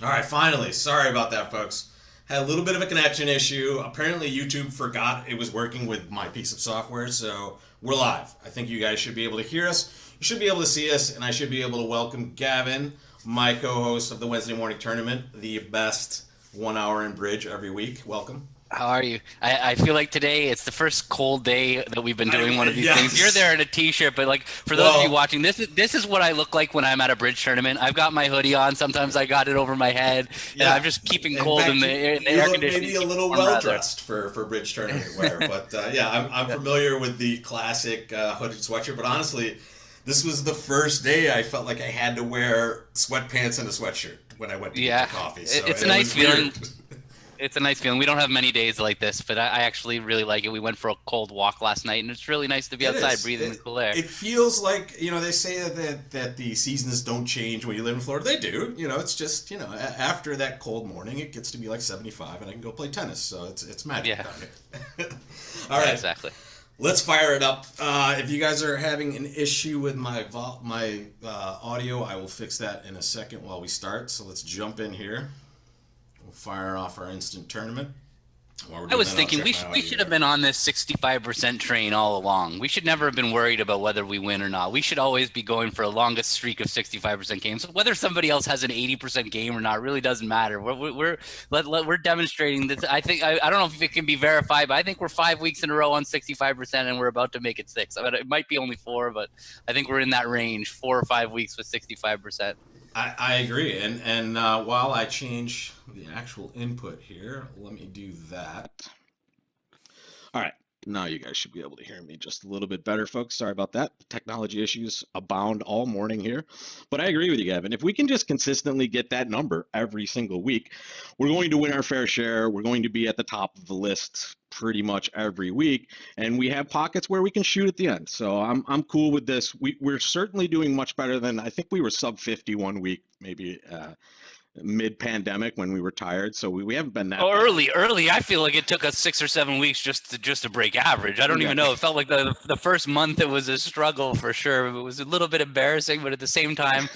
All right, finally. Sorry about that, folks. Had a little bit of a connection issue. Apparently, YouTube forgot it was working with my piece of software, so we're live. I think you guys should be able to hear us. You should be able to see us, and I should be able to welcome Gavin, my co host of the Wednesday morning tournament, the best 1 hour in bridge every week. Welcome. How are you? I feel like today it's the first cold day that we've been doing one of these things. You're Yes. there in a t-shirt, but like for those of you Well, watching, this is what I look like when I'm at a bridge tournament. I've got my hoodie on. Sometimes I got it over my head, and I'm yeah. just keeping In cold in fact, the, you, in the you air look conditioning, maybe a keeping little warm well rather. dressed for bridge tournament wear. But yeah, I'm Yeah. familiar with the classic hooded sweatshirt. But honestly, this was the first day I felt like I had to wear sweatpants and a sweatshirt when I went to get the Yeah, coffee. So it's a it nice was weird. feeling. It's a nice feeling. We don't have many days like this, but I actually really like it. We went for a cold walk last night, and it's really nice to be It outside is. breathing the cool air. It feels like, they say that the seasons don't change when you live in Florida. They do. It's just, after that cold morning, it gets to be like 75 and I can go play tennis. So it's magic Yeah, down here. All yeah, right. exactly. Let's fire it up. If you guys are having an issue with my audio, I will fix that in a second while we start. So let's jump in here. We'll fire off our instant tournament. While we're I doing was that, I'll thinking check we my should we audio should have here. been on this 65% train all along. We should never have been worried about whether we win or not. We should always be going for a longest streak of 65% games. Whether somebody else has an 80% game or not really doesn't matter. We're demonstrating this. I don't know if it can be verified, but I think we're 5 weeks in a row on 65%, and we're about to make it six. I mean, it might be only four, but I think we're in that range, 4 or 5 weeks with 65%. I agree. And while I change the actual input here, let me do that. All right. Now you guys should be able to hear me just a little bit better, folks. Sorry about that. Technology issues abound all morning here. But I agree with you, Gavin. If we can just consistently get that number every single week, we're going to win our fair share. We're going to be at the top of the list pretty much every week. And we have pockets where we can shoot at the end. So I'm cool with this. We're certainly doing much better than I think we were sub 50 1 week, maybe mid pandemic when we were tired. So we haven't been that Oh, bad. early. I feel like it took us 6 or 7 weeks just to break average. I don't Yeah. even know. It felt like the first month it was a struggle for sure. It was a little bit embarrassing, but at the same time,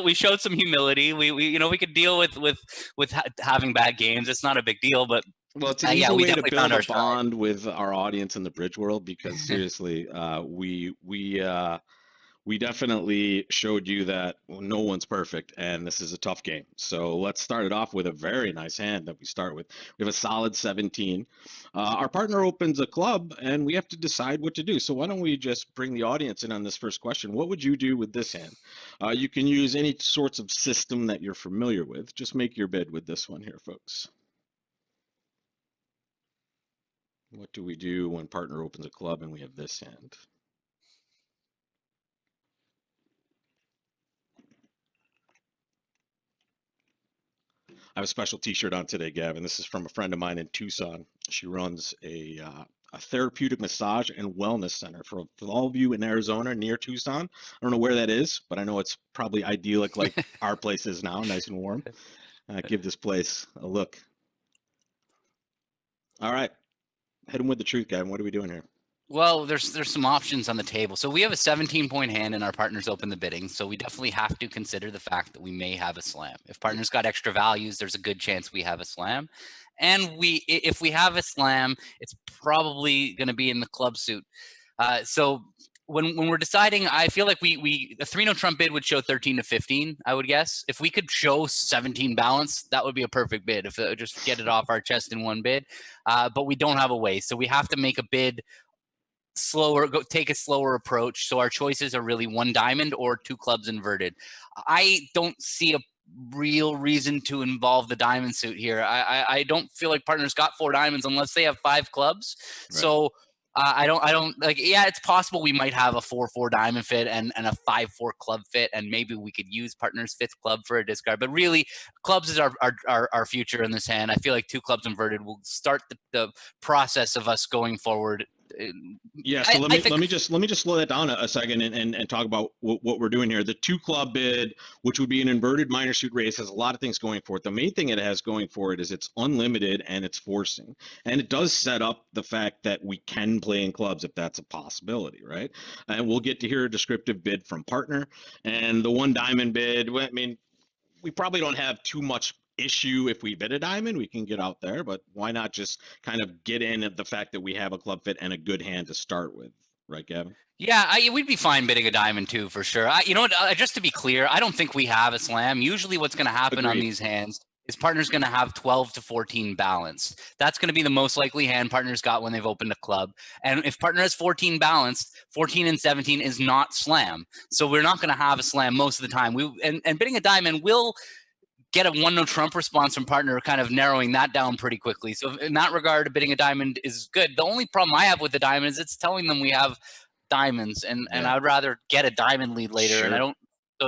we showed some humility. We could deal with having bad games. It's not a big deal, but Well, it's an yeah, easy we way to definitely found build a our stride. bond with our audience in the bridge world because seriously, we definitely showed you that no one's perfect and this is a tough game. So let's start it off with a very nice hand that we start with. We have a solid 17. Our partner opens a club and we have to decide what to do. So why don't we just bring the audience in on this first question? What would you do with this hand? You can use any sorts of system that you're familiar with. Just make your bid with this one here, folks. What do we do when partner opens a club and we have this hand? I have a special T-shirt on today, Gavin. This is from a friend of mine in Tucson. She runs a therapeutic massage and wellness center for all of you in Arizona near Tucson. I don't know where that is, but I know it's probably idyllic like our place is now, nice and warm. Give this place a look. All right, hit him with the truth, Gavin. What are we doing here? Well, there's some options on the table. So we have a 17-point hand and our partners open the bidding. So we definitely have to consider the fact that we may have a slam. If Yeah. partners got extra values, there's a good chance we have a slam. And if we have a slam, it's probably going to be in the club suit. So when we're deciding, I feel like we a 3 no trump bid would show 13 to 15. I would guess if we could show 17 balance, that would be a perfect bid. If just get it off our chest in one bid, but we don't have a way, so we have to make a bid slower, take a slower approach. So our choices are really one diamond or two clubs inverted. I don't see a real reason to involve the diamond suit here. I don't feel like partners got four diamonds unless they have five clubs. Right. So I don't like. Yeah, it's possible we might have a 4-4 diamond fit and a 5-4 club fit, and maybe we could use partner's fifth club for a discard. But really, clubs is our future in this hand. I feel like two clubs inverted will start the process of us going forward. Yeah, so I, let I me think let me just slow that down a second and talk about what we're doing here. The two club bid, which would be an inverted minor suit race, has a lot of things going for it. The main thing it has going for it is it's unlimited and it's forcing, and it does set up the fact that we can play in clubs if that's a possibility, right? And we'll get to hear a descriptive bid from partner, and the one diamond bid. I mean, we probably don't have too much issue if we bid a diamond. We can get out there, but why not just kind of get in at the fact that we have a club fit and a good hand to start with, right, Gavin? Yeah, we'd be fine bidding a diamond too, for sure. You know what? Just to be clear, I don't think we have a slam. Usually, what's going to happen on Agreed. these hands is partner's going to have 12 to 14 balanced. That's going to be the most likely hand partner's got when they've opened a club. And if partner has 14 balanced, 14 and 17 is not slam. So we're not going to have a slam most of the time. And bidding a diamond will get a one no trump response from partner, kind of narrowing that down pretty quickly. So in that regard, bidding a diamond is good. The only problem I have with the diamond is it's telling them we have diamonds, and I'd rather get a diamond lead later. Sure. And I don't.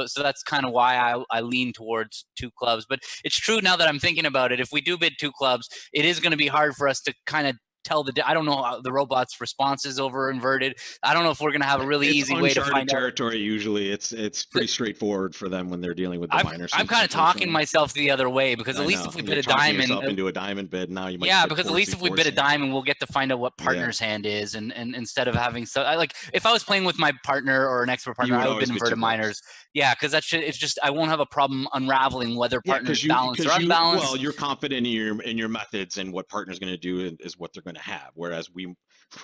So that's kind of why I lean towards two clubs. But it's true now that I'm thinking about it. If we do bid two clubs, it is going to be hard for us to kind of tell I don't know how the robot's responses over inverted. I don't know if we're going to have a really easy way to find territory. Usually it's pretty straightforward for them when they're dealing with the minor. I'm kind of talking myself the other way, because at least if we bid a diamond into a diamond bid, now you might because at least if we bid a diamond, we'll get to find out what partner's hand is, and instead of having like if I was playing with my partner or an expert partner, I would bid inverted minors. Yeah, because it's just I won't have a problem unraveling whether partner's balanced or unbalanced. Well, you're confident in your methods, and what partner's going to do is what they're going to have, whereas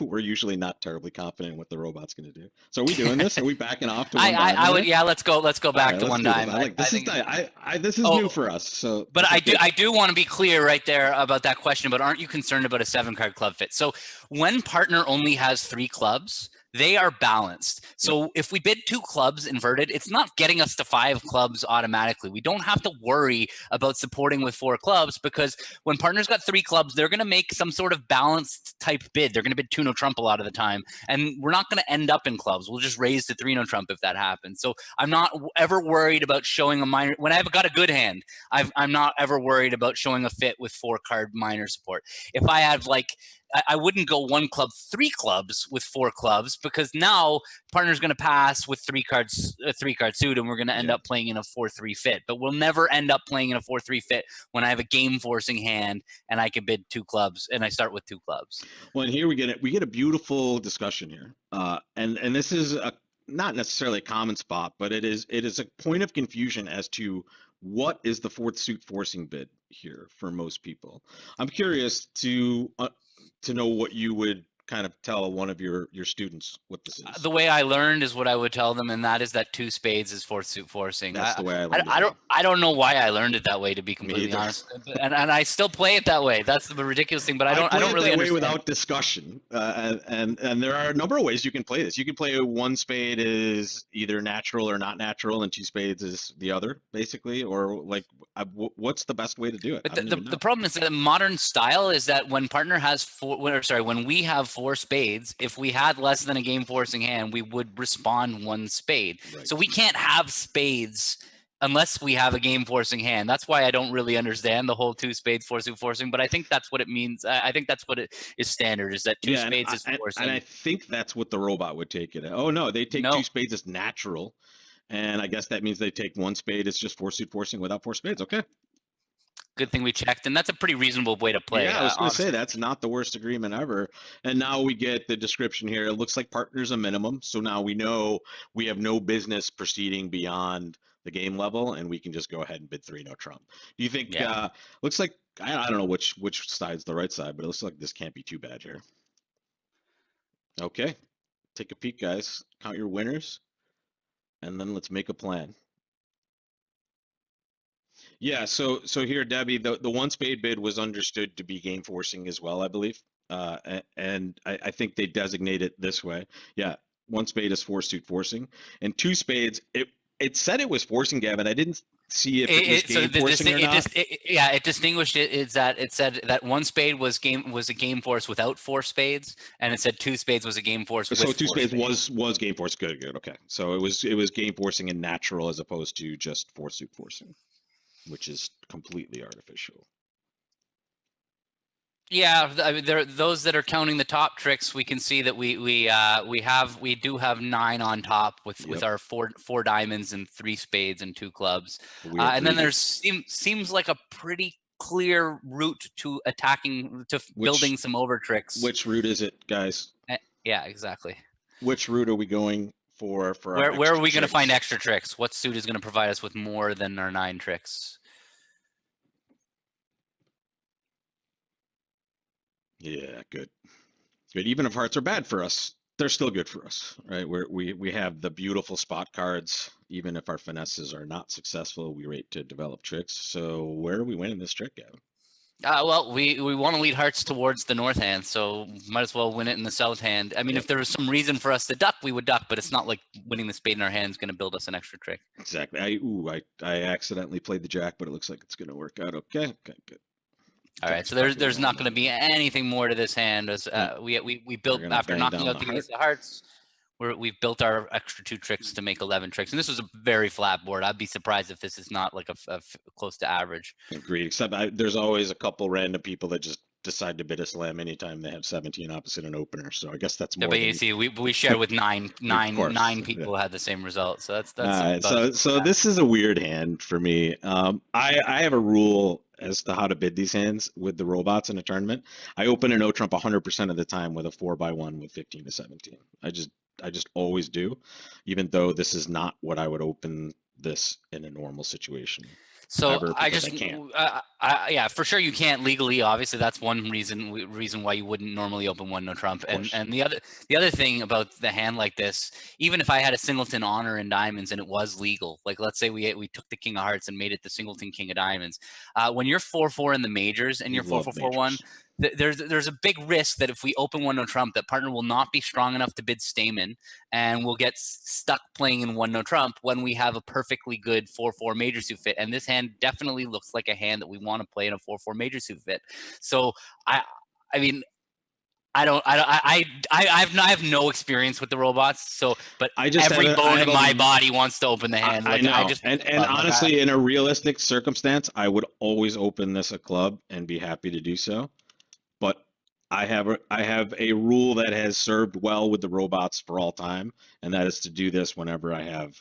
we're usually not terribly confident in what the robot's going to do. So are we doing this? Are we backing off to one diamond? I would. Yeah, let's go back to one diamond. This is new for us. So, but I do want to be clear right there about that question. But aren't you concerned about a 7-card club fit? So when partner only has 3 clubs, they are balanced. So if we bid 2 clubs inverted, it's not getting us to 5 clubs automatically. We don't have to worry about supporting with 4 clubs, because when partner's got 3 clubs, they're going to make some sort of balanced type bid. They're going to bid 2 no trump a lot of the time, and we're not going to end up in clubs. We'll just raise to 3 no trump if that happens. So I'm not ever worried about showing a minor when I've got a good hand. I'm not ever worried about showing a fit with 4-card minor support. If I have I wouldn't go 1 club, 3 clubs with 4 clubs, because now partner's going to pass with 3 cards, a 3-card suit, and we're going to end up playing in a 4-3 fit. But we'll never end up playing in a 4-3 fit when I have a game forcing hand and I can bid 2 clubs and I start with 2 clubs. Well, and here we get a beautiful discussion here, and this is not necessarily a common spot, but it is a point of confusion as to what is the 4th suit forcing bid here for most people. I'm curious to know what you would kind of tell one of your students what this is. The way I learned is what I would tell them, and that is that 2 spades is 4th suit forcing. That's the way I learned it. I don't know why I learned it that way, to be completely honest, and I still play it that way. That's the ridiculous thing, but I don't really understand. Without discussion, and there are a number of ways you can play this. You can play 1 spade is either natural or not natural, and 2 spades is the other, basically, or what's the best way to do it? But the problem is that the modern style is that when partner has when we have 4 spades, if we had less than a game forcing hand, we would respond 1 spade. Right. So we can't have spades unless we have a game forcing hand. That's why I don't really understand the whole 2 spades 4 suit forcing, but I think that's what it means. I think that's what it is standard, is that 2 spades is forcing. And I think that's what the robot would take it. Oh no, they take 2 spades as natural. And I guess that means they take 1 spade as just 4 suit forcing without 4 spades. Okay. Good thing we checked, and that's a pretty reasonable way to play. Yeah, I was going to say that's not the worst agreement ever. And now we get the description here. It looks like partner's a minimum, so now we know we have no business proceeding beyond the game level, and we can just go ahead and bid 3 no trump. Do you think? Looks like I don't know which side's the right side, but it looks like this can't be too bad here. Okay, take a peek, guys. Count your winners, and then let's make a plan. Yeah, so here, Debbie, the 1 spade bid was understood to be game forcing as well, I believe, and I think they designate it this way. Yeah, 1 spade is 4 suit forcing, and 2 spades. It said it was forcing, Gavin. I didn't see if it was game forcing or not. It distinguished it. Is that it said that 1 spade was a game force without 4 spades, and it said 2 spades was a game force. So 2 spades was game force. Good. Okay, so it was game forcing and natural as opposed to just 4 suit forcing, which is completely artificial. Yeah, I mean, there those that are counting the top tricks. We can see that we do have 9 on top with our four diamonds and 3 spades and 2 clubs, and then there's seems like a pretty clear route to building some over tricks. Which route is it, guys? Yeah, exactly. Which route are we going for Where our are extra we going to find tricks. extra tricks? What suit is going to provide us with more than our 9 tricks? Yeah, good. Good. Even if hearts are bad for us, they're still good for us, right? We have the beautiful spot cards. Even if our finesses are not successful, we rate to develop tricks. So where are we winning this trick, Gavin? Well, we want to lead hearts towards the north hand, so might as well win it in the south hand. I mean, Yep. if there was some reason for us to duck, we would duck, but it's not like winning the spade in our hand is going to build us an extra trick. Exactly. I accidentally played the jack, but it looks like it's going to work out okay. Okay, good. All right, so there's not going to be anything more to this hand. As we built after knocking out the ace of hearts, we've built our extra 2 tricks to make 11 tricks, and this was a very flat board. I'd be surprised if this is not like a close to average. Agreed. Except there's always a couple random people that just decide to bid a slam anytime they have 17 opposite an opener. So I guess that's more. But you see, we shared with nine people yeah. had the same result. So that's so this is a weird hand for me. I have a rule as to how to bid these hands with the robots in a tournament. I open a no trump 100% of the time with a 4x1 with 15 to 17. I just always do, even though this is not what I would open this in a normal situation. So I can't. Yeah, for sure you can't legally. Obviously, that's one reason why you wouldn't normally open one no trump. And the other thing about the hand like this, even if I had a singleton honor in diamonds and it was legal, like let's say we took the king of hearts and made it the singleton king of diamonds, when you're 4-4 in the majors and you're 4-4-4-1. There's a big risk that if we open one no trump, that partner will not be strong enough to bid Stayman, and we'll get stuck playing in one no trump when we have a perfectly good 4-4 major suit fit. And this hand definitely looks like a hand that we want to play in a 4-4 major suit fit. So I mean, I have no experience with the robots. So, but every bone in my body wants to open the hand. Like, I know. And honestly, in a realistic circumstance, I would always open this a club and be happy to do so. But I have a rule that has served well with the robots for all time, and that is to do this whenever I have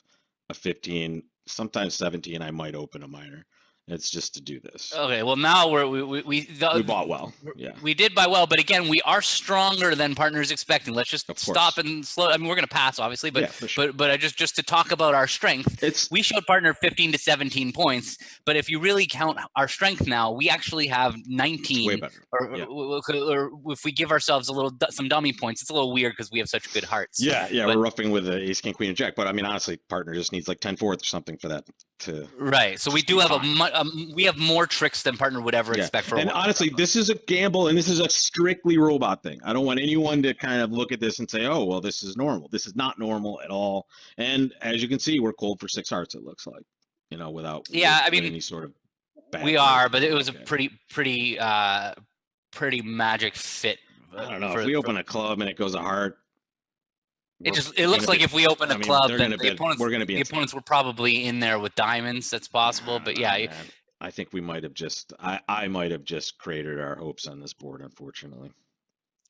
a 15, sometimes 17. I might open a minor. It's just to do this. Okay, well now we bought well. Yeah, we did buy well, but again, we are stronger than partners expecting. Let's just stop and slow. I mean, we're going to pass, obviously, but but I just to talk about our strength, we showed partner 15 to 17 points, but if you really count our strength now, we actually have 19. Way better. Or if we give ourselves some dummy points, it's a little weird because we have such good hearts. Yeah, but we're roughing with the ace, king, queen, and jack. But I mean, honestly, partner just needs like 10-4 or something for that to. Right. So we do have we have more tricks than partner would ever expect for. And honestly, this is a gamble, and this is a strictly robot thing. I don't want anyone to kind of look at this and say, "Oh, well, this is normal." This is not normal at all. And as you can see, we're cold for 6 hearts. It looks like, without I mean any sort of. We are, but it was a pretty magic fit. I don't know if we open a club and it goes a heart. It looks like if we open a club, then the opponents were probably in there with diamonds. That's possible, but yeah. I think we might have I might have just created our hopes on this board, unfortunately.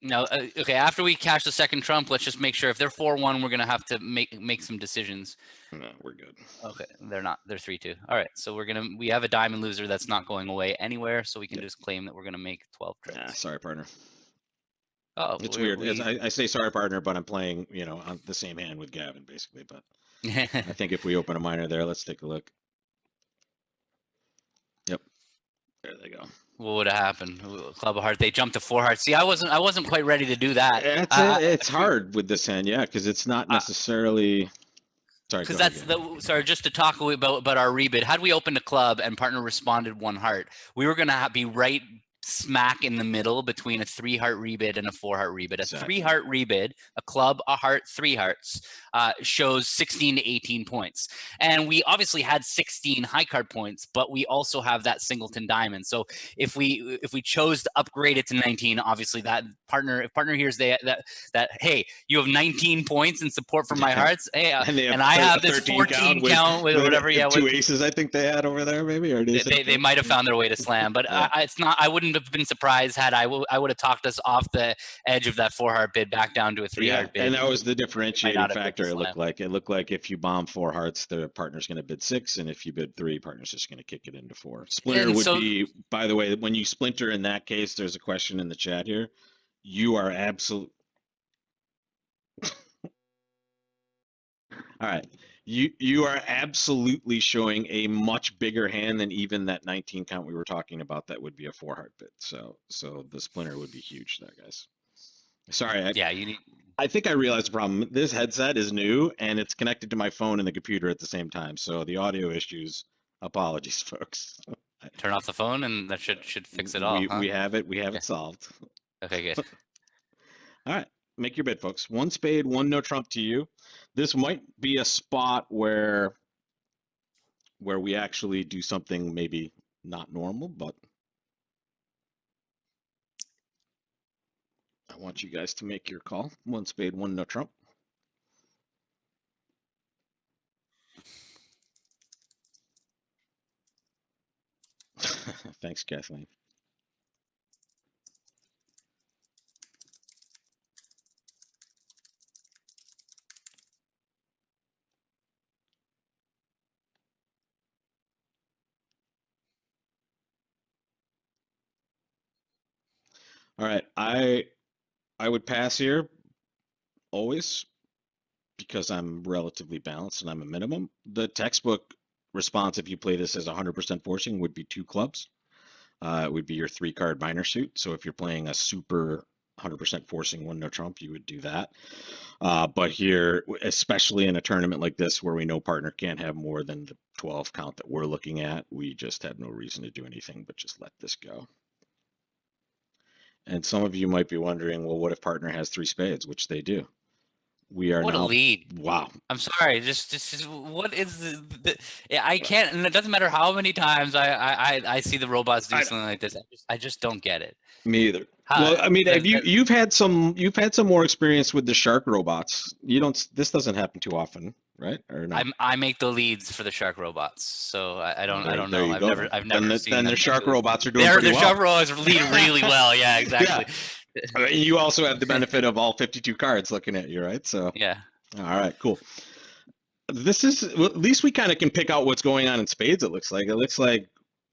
No, okay. After we cash the second trump, let's just make sure if they're 4-1, we're gonna have to make some decisions. No, we're good. Okay, they're not. They're 3-2. All right, so we have a diamond loser that's not going away anywhere, so we can just claim that we're gonna make 12 tricks. Yeah, sorry, partner. Oh, it's weird. I say sorry, partner, but I'm playing, on the same hand with Gavin, basically. But I think if we open a minor there, let's take a look. Yep, there they go. What would have happened? Club of heart. They jumped to 4 hearts. See, I wasn't quite ready to do that. It's hard with this hand, yeah, because it's not necessarily. Sorry. Because that's just to talk about our rebid. Had we opened a club and partner responded 1 heart, we were gonna be right smack in the middle between a 3-heart rebid and a 4-heart rebid. A 3-heart rebid, a club, a heart, 3 hearts, shows 16 to 18 points. And we obviously had 16 high card points, but we also have that singleton diamond. So if we chose to upgrade it to 19, obviously if partner hears that hey, you have 19 points in support for my hearts, hey, and I have this 14 count with whatever. Yeah, 2 aces I think they had over there, maybe, or they might have found their way to slam, but it's not. I wouldn't have been surprised had I would have talked us off the edge of that 4-heart bid back down to a 3-heart bid. And that was the differentiating factor. It looked like if you bomb 4 hearts, the partner's going to bid 6, and if you bid 3, partner's just going to kick it into 4. Splinter would be. By the way, when you splinter in that case, there's a question in the chat here. You are absolutely All right. You are absolutely showing a much bigger hand than even that 19 count we were talking about. That would be a 4 heart bit. So the splinter would be huge there, guys. Sorry, Yeah, you need I think I realized the problem. This headset is new and it's connected to my phone and the computer at the same time. So the audio issues, apologies, folks. turn off the phone, and that should fix it all, huh? We have it. We have Yeah. it solved. Okay, good. All right, make your bid, folks. One spade, one no trump to you. This might be a spot where we actually do something maybe not normal, but I want you guys to make your call. One spade, one no trump. Thanks, Kathleen. All right, I would pass here always because I'm relatively balanced and I'm a minimum. The textbook response, if you play this as 100% forcing, would be 2 clubs. It would be your 3 card minor suit. So if you're playing a super 100% forcing one no trump, you would do that. But here, especially in a tournament like this where we know partner can't have more than the 12 count that we're looking at, we just have no reason to do anything but just let this go. And some of you might be wondering, well, what if partner has 3 spades, which they do? We are What a now, lead. wow. I'm sorry. Just what is yeah, I can't, and it doesn't matter how many times I see the robots do I, something like this. I just don't get it. me either. How, Well, I mean, have that, you that, you've had some more experience with the shark robots. You don't, this doesn't happen too often, right? Or no? I make the leads for the shark robots, so Well, I don't there know. you go then. I've Then never seen then the them make shark the lead. robots are doing pretty The well. shark robots lead really well. Yeah, exactly. Yeah. I mean, you also have the benefit of all 52 cards looking at you, right? So, Yeah. all right, cool. This is, well, at least we kind of can pick out what's going on in spades, it looks like. It looks like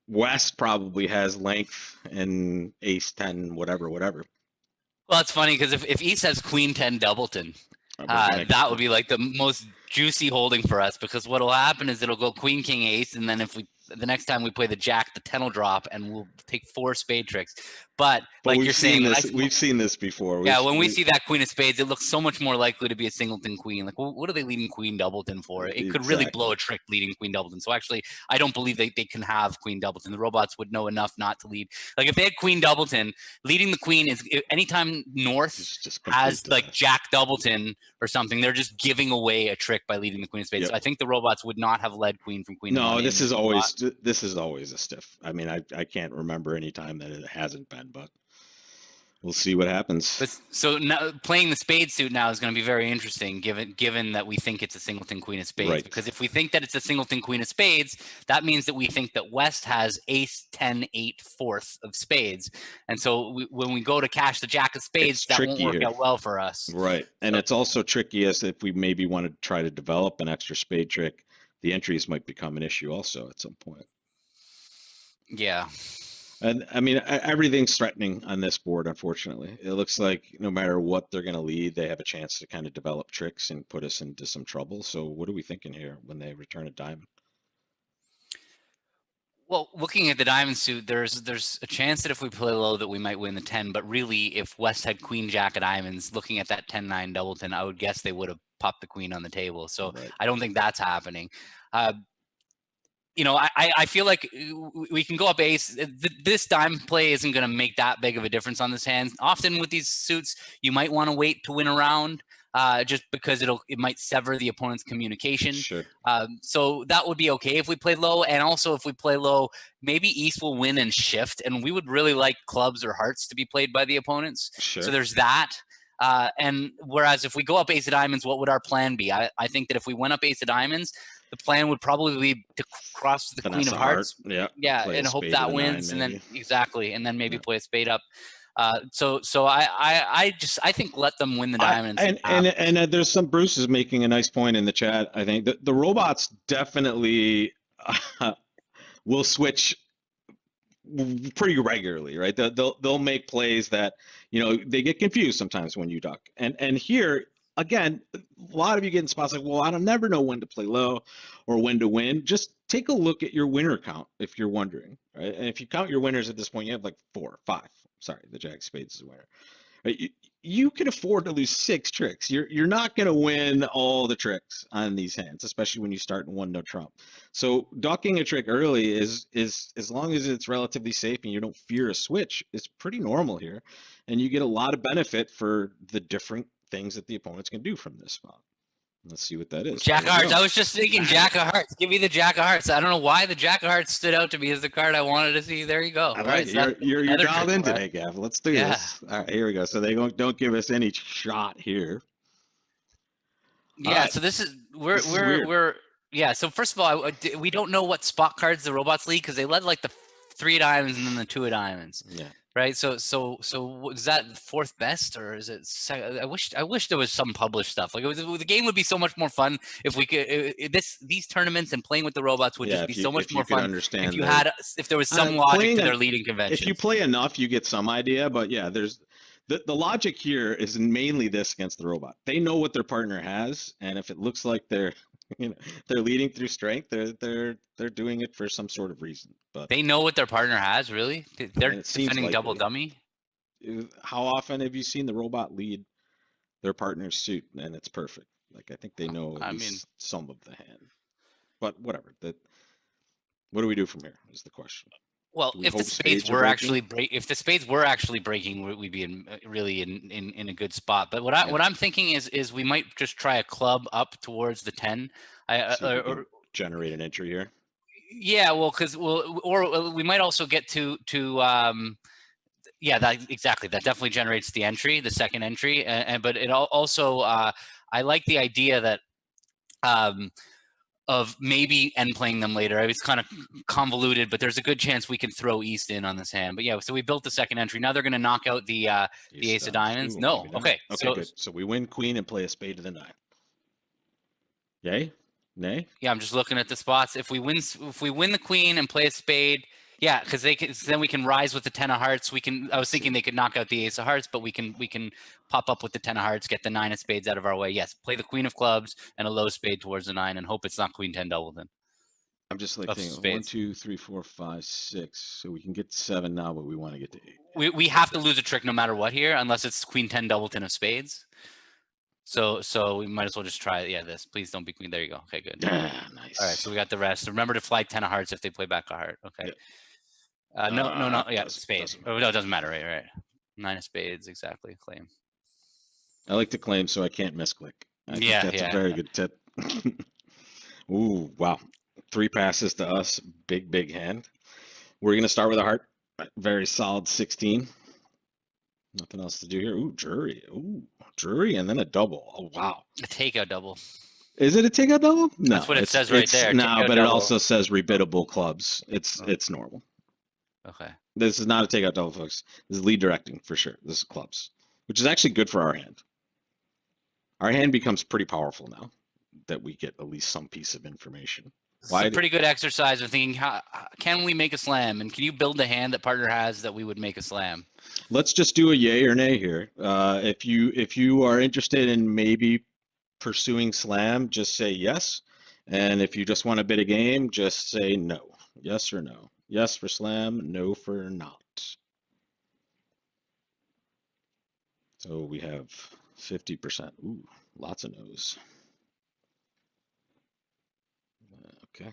West probably has length and ace 10, whatever, whatever. Well, it's funny because if East has Queen 10 Doubleton, We're gonna, that would be like the most juicy holding for us, because what'll happen is it'll go Queen King Ace, and then if we the next time we play the Jack, the 10 will drop, and we'll take 4 spade tricks. But but like you're saying, we've seen this before. yeah, when we see that Queen of Spades, it looks so much more likely to be a singleton queen. Like, what are they leading Queen Doubleton for? It could really blow a trick leading Queen Doubleton. So actually, I don't believe they can have Queen Doubleton. The robots would know enough not to lead. Like if they had Queen Doubleton, leading the Queen is anytime North just has like Jack Doubleton or something, they're just giving away a trick by leading the Queen of Spades. Yep. So I think the robots would not have led Queen from Queen. No, this is always a stiff. I mean, I can't remember any time that it hasn't been, but we'll see what happens. But so now playing the spade suit now is going to be very interesting, given that we think it's a singleton queen of spades. Right. Because if we think that it's a singleton queen of spades, that means that we think that West has ace 10 8 fourth of spades, and so when we go to cash the Jack of spades, that won't work out well for us. Right, and it's also tricky as if we maybe want to try to develop an extra spade trick. The entries might become an issue also at some point. Yeah. And I mean, everything's threatening on this board, unfortunately. It looks like no matter what they're going to lead, they have a chance to kind of develop tricks and put us into some trouble. So what are we thinking here when they return a diamond? Well, looking at the diamond suit, there's a chance that if we play low that we might win the 10, but really if West had Queen Jack of diamonds, looking at that 10-9 Doubleton, I would guess they would have popped the queen on the table. So right. I don't think that's happening. You know, I feel like we can go up ace. This dime play isn't going to make that big of a difference on this hand. Often with these suits, you might want to wait to win a round, just because it might sever the opponent's communication. Sure. So that would be okay if we play low. And also if we play low, maybe East will win and shift. And we would really like clubs or hearts to be played by the opponents. Sure. So there's that. And whereas if we go up ace of diamonds, what would our plan be? I think that if we went up ace of diamonds, the plan would probably be to cross to the queen of hearts. Yeah, and hope that wins, and then exactly, and then maybe play a spade up. So I think let them win the diamonds. And there's some, Bruce is making a nice point in the chat. I think the robots definitely will switch pretty regularly, right? They'll make plays that, you know, they get confused sometimes when you duck. And here again, a lot of you get in spots like, well, I don't never know when to play low or when to win. Just take a look at your winner count if you're wondering, right? And if you count your winners at this point, you have like 4, 5. Sorry, the Jack of Spades is a winner. Right? You can afford to lose 6 tricks. You're not going to win all the tricks on these hands, especially when you start in 1-no trump. So ducking a trick early is as long as it's relatively safe and you don't fear a switch, is pretty normal here, and you get a lot of benefit for the different things that the opponents can do from this spot. Let's see what that is. Jack of Hearts. I was just thinking Jack of Hearts. Give me the Jack of Hearts. I don't know why the Jack of Hearts stood out to me as the card I wanted to see. There you go. I like it. You're dialed in today, Gav. Let's do this. All right, here we go. So they don't give us any shot here. Yeah. So this is we're yeah. So first of all, we don't know what spot cards the robots lead because they led like the 3 diamonds and then the 2 of diamonds. Yeah. Right. So is that 4th best or is it second? I wish there was some published stuff. Like the game would be so much more fun if we could. These tournaments and playing with the robots would just be so much more fun if there was some logic to their leading convention. If you play enough, you get some idea. But yeah, there's the logic here is mainly this against the robot. They know what their partner has, and if it looks like they're leading through strength, they're doing it for some sort of reason. But they know what their partner has, really? They're defending double dummy? How often have you seen the robot lead their partner's suit and it's perfect? Like, I think they know at least some of the hand. But whatever. What do we do from here is the question. Well, if the spades were actually breaking, we'd be in a good spot. But what I'm thinking is we might just try a club up towards the 10. Or generate an entry here. Yeah, well, or we might also get to yeah, that definitely generates the entry, the second entry, but it also I like the idea that of maybe end playing them later. It's kind of convoluted, but there's a good chance we can throw East in on this hand. But yeah, so we built the second entry. Now they're going to knock out the Ace of Diamonds. No, okay, good. So we win Queen and play a spade to the 9. Yay? Nay? Yeah, I'm just looking at the spots. If we win the Queen and play a spade, yeah, because then we can rise with the 10 of Hearts. I was thinking they could knock out the Ace of Hearts, but we can pop up with the 10 of Hearts, get the 9 of Spades out of our way. Yes, play the Queen of Clubs and a low spade towards the 9, and hope it's not Queen 10 double then. I'm just like thinking 1, 2, 3, 4, 5, 6. So we can get 7 now, but we want to get to 8. We have to lose a trick no matter what here, unless it's Queen 10 double 10 of Spades. So we might as well just try it. Yeah, this. Please don't be Queen. There you go. Okay, good. Nice. All right, so we got the rest. Remember to flag 10 of Hearts if they play back a heart. Okay. Yeah. No. Yeah, Spades. No, it doesn't matter. Right. 9 of Spades, exactly. Claim. I like to claim so I can't misclick. I think that's a very good tip. Ooh, wow. 3 passes to us. Big hand. We're going to start with a heart. Very solid 16. Nothing else to do here. Ooh, jury. Ooh, jury and then a double. Oh, wow. A takeout double. Is it a takeout double? No. That's what it says right there. No, but it also says rebiddable clubs. It's normal. Okay. This is not a takeout double, folks. This is lead directing for sure. This is clubs, which is actually good for our hand. Our hand becomes pretty powerful now that we get at least some piece of information. It's a pretty good exercise of thinking, how can we make a slam? And can you build a hand that partner has that we would make a slam? Let's just do a yay or nay here. If you are interested in maybe pursuing slam, just say yes. And if you just want to bid a game, just say no. Yes or no. Yes for slam, no for not. So we have 50%. Ooh, lots of no's. Okay.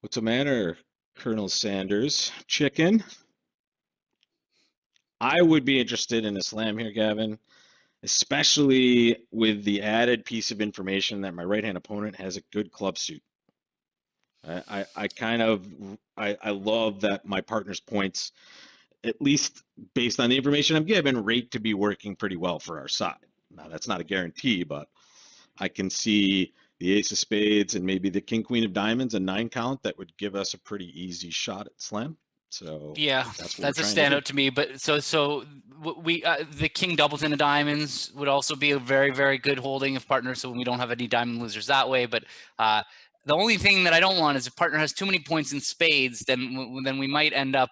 What's the matter, Colonel Sanders? Chicken? I would be interested in a slam here, Gavin, especially with the added piece of information that my right-hand opponent has a good club suit. I love that my partner's points, at least based on the information I'm given, rate to be working pretty well for our side. Now, that's not a guarantee, but I can see the Ace of Spades and maybe the King Queen of Diamonds, a 9 count that would give us a pretty easy shot at slam. So yeah, that's a standout to me. But so we the King doubles into diamonds would also be a very, very good holding of partners. So we don't have any diamond losers that way. But the only thing that I don't want is if partner has too many points in spades, then we might end up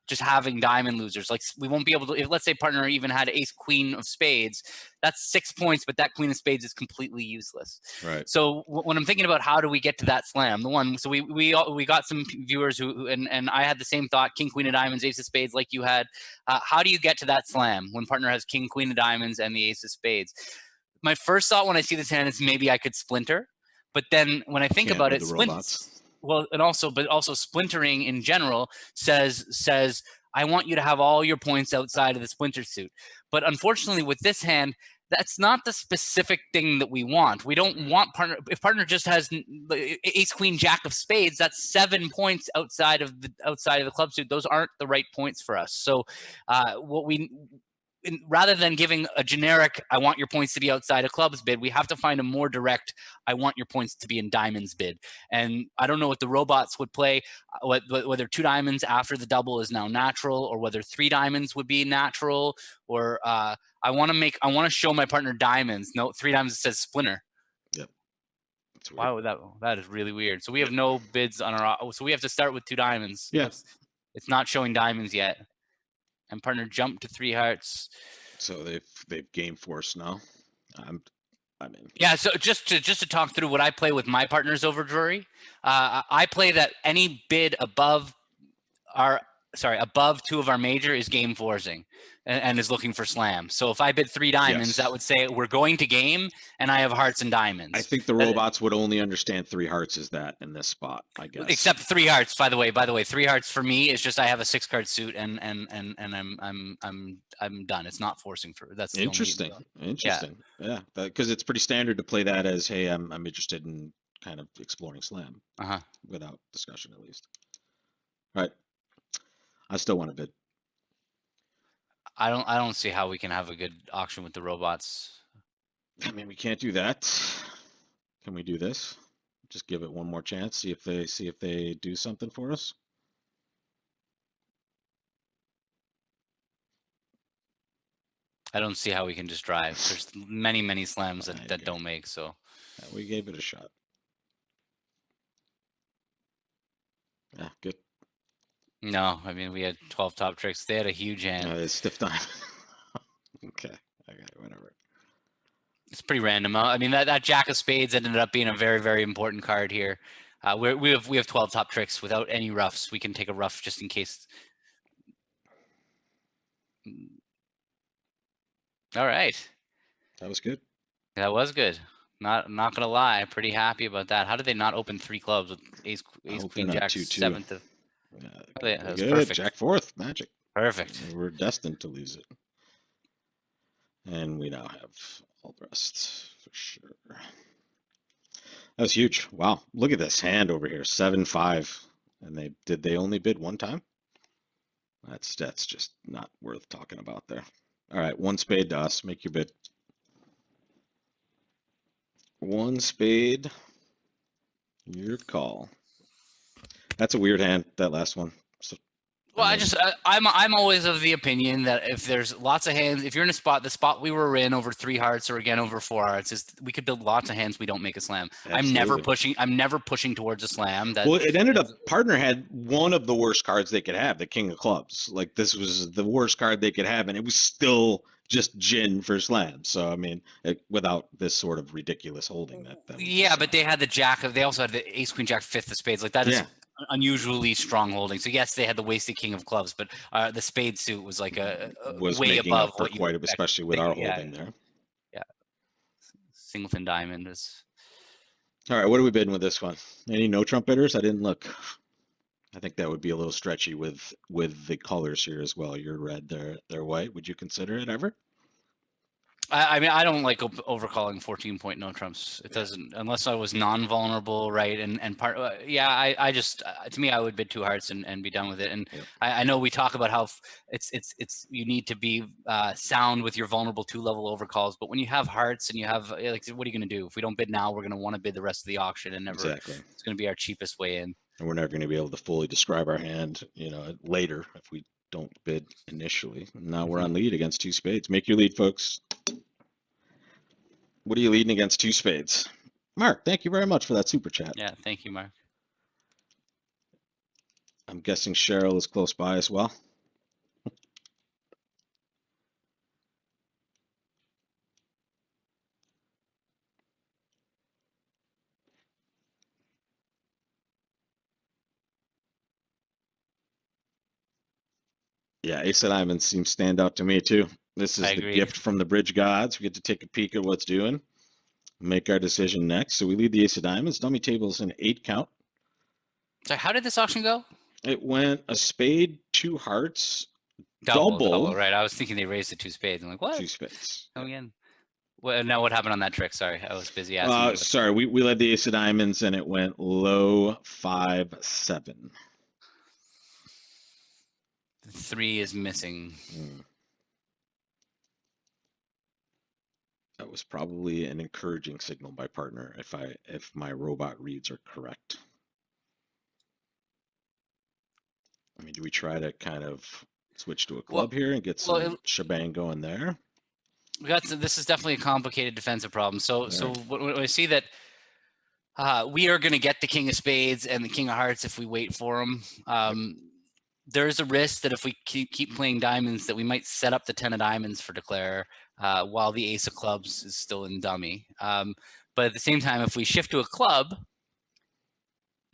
just having diamond losers. Like we won't be able to. If let's say partner even had ace queen of spades, that's 6 points, but that queen of spades is completely useless. Right. So when I'm thinking about how do we get to that slam, so we got some viewers who and I had the same thought: king queen of diamonds, ace of spades, like you had. How do you get to that slam when partner has king queen of diamonds and the ace of spades? My first thought when I see this hand is maybe I could splinter. But then when I think about it, but also splintering in general says I want you to have all your points outside of the splinter suit. But unfortunately, with this hand, that's not the specific thing that we want. We don't want partner. If partner just has ace, queen, jack of spades, that's 7 points outside of the club suit. Those aren't the right points for us. So rather than giving a generic, I want your points to be outside of clubs bid, we have to find a more direct, I want your points to be in diamonds bid. And I don't know what the robots would play, whether 2 diamonds after the double is now natural, or whether 3 diamonds would be natural, or I want to show my partner diamonds. No, 3 diamonds says splinter. Yep. That's weird. Wow, that is really weird. So we have no bids on our, so we have to start with 2 diamonds. Yes. Yeah. It's not showing diamonds yet. And partner jumped to 3 hearts. So they've game force now. Yeah. So just to talk through what I play with my partners over Drury, I play that any bid above 2 of our major is game forcing and is looking for slam. So if I bid 3 diamonds, that would say we're going to game, and I have hearts and diamonds. I think the robots would only understand 3 hearts is that in this spot, I guess. Except 3 hearts, by the way. 3 hearts for me is just I have a 6-card suit and I'm done. It's not forcing for that's the interesting. Interesting. Yeah, because it's pretty standard to play that as, hey, I'm interested in kind of exploring slam without discussion, at least. All right. I still want to bid. I don't see how we can have a good auction with the robots. I mean, we can't do that. Can we do this? Just give it one more chance. See if they do something for us. I don't see how we can just drive. There's many slams that don't make. So yeah, we gave it a shot. Yeah, good. No, I mean, we had 12 top tricks. They had a huge hand. It's stiff time. Okay, whatever. It's pretty random. I mean, that jack of spades ended up being a very very important card here. We have 12 top tricks without any roughs. We can take a rough just in case. All right. That was good. That was good. Not gonna lie, pretty happy about that. How did they not open 3 clubs with ace queen jack 7th of? Yeah, that was good. Jack 4th, magic. Perfect. We're destined to lose it. And we now have all the rest for sure. That was huge. Wow. Look at this hand over here. 7-5. And they only bid 1 time? That's just not worth talking about there. All right, 1 spade to us. Make your bid. 1 spade. Your call. That's a weird hand, that last one. So, well, I'm always of the opinion that if there's lots of hands, if you're in the spot we were in over 3 hearts or again over 4 hearts, we could build lots of hands. We don't make a slam. Absolutely. I'm never pushing towards a slam. Well, it ended up partner had one of the worst cards they could have, the king of clubs. Like this was the worst card they could have, and it was still just gin for slam. So I mean, without this sort of ridiculous holding that yeah, but they had the jack of. They also had the ace queen jack 5th of spades. Like that is unusually strong holding. So yes, they had the wasted king of clubs, but the spade suit was like was way above what you would especially with our holding there. Yeah, singleton diamond is. All right, what are we bidding with this one? Any no Trump bidders? I didn't look. I think that would be a little stretchy with the colors here as well. You're red, they're white. Would you consider it ever? I mean, I don't like overcalling 14-point no trumps. It doesn't, unless I was non-vulnerable, right? And part, I just, to me, I would bid 2 hearts and be done with it. And I know we talk about how it's you need to be sound with your vulnerable 2-level overcalls, but when you have hearts and you have like, what are you going to do? If we don't bid now, we're going to want to bid the rest of the auction, and never. Exactly. It's going to be our cheapest way in. And we're never going to be able to fully describe our hand, later if we don't bid initially. Now we're on lead against 2 spades. Make your lead, folks. What are you leading against 2 spades? Mark, thank you very much for that super chat. Yeah, thank you, Mark. I'm guessing Cheryl is close by as well. Yeah, Ace of Diamonds seems stand out to me too. This I is the agree. gift from the bridge gods. We get to take a peek at what's doing, make our decision next. So we lead the Ace of Diamonds. Dummy table's an 8 count. So how did this auction go? It went a spade, 2 hearts, Double, right? I was thinking they raised the 2 spades. I'm like, what? 2 spades. Come again? Well, now what happened on that trick? Sorry, I was busy asking. Sorry, we led the Ace of Diamonds and it went low 5-7. 3 is missing. That was probably an encouraging signal by partner if my robot reads are correct. I mean, do we try to kind of switch to a club here and get some shebang going there? This is definitely a complicated defensive problem. So when I see that we are going to get the king of spades and the king of hearts if we wait for them. There's a risk that if we keep playing diamonds that we might set up the 10 of diamonds for declare while the ace of clubs is still in dummy. But at the same time, if we shift to a club,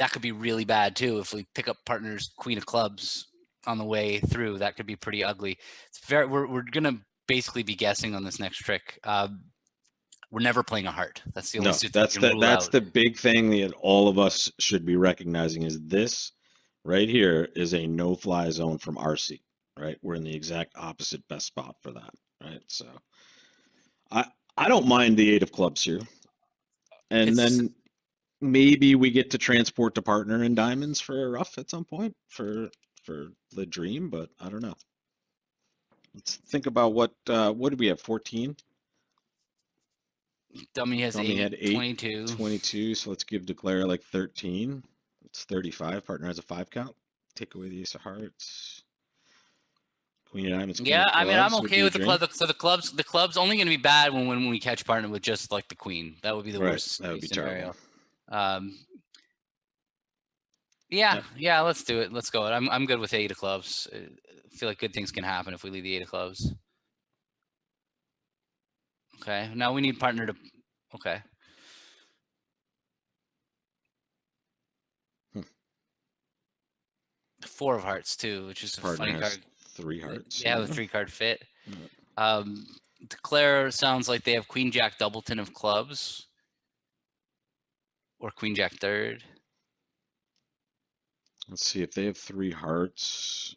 that could be really bad too. If we pick up partner's queen of clubs on the way through, that could be pretty ugly. It's we're going to basically be guessing on this next trick. We're never playing a heart. That's the only suit that's the big thing that all of us should be recognizing is this right here is a no-fly zone from RC, right? We're in the exact opposite best spot for that, right? So I don't mind the 8 of clubs here. And then maybe we get to transport to partner in diamonds for a rough at some point for the dream, but I don't know. Let's think about what did we have, 14? Dummy has 8, 22. 22, so let's give declare like 13. It's 35. Partner has a 5 count. Take away the ace of hearts. Queen of diamonds. Yeah, I mean, I'm okay with the club. So the club's only going to be bad when we catch partner with just like the queen. That would be the worst that would be scenario. Terrible. Yeah, let's do it. Let's go. I'm good with 8 of clubs. I feel like good things can happen if we leave the 8 of clubs. Okay, now we need partner to. Okay. The 4 of hearts too, which is a partner funny card. 3 hearts. Yeah, the 3-card fit. Declare sounds like they have queen jack doubleton of clubs. Or queen jack third. Let's see if they have 3 hearts,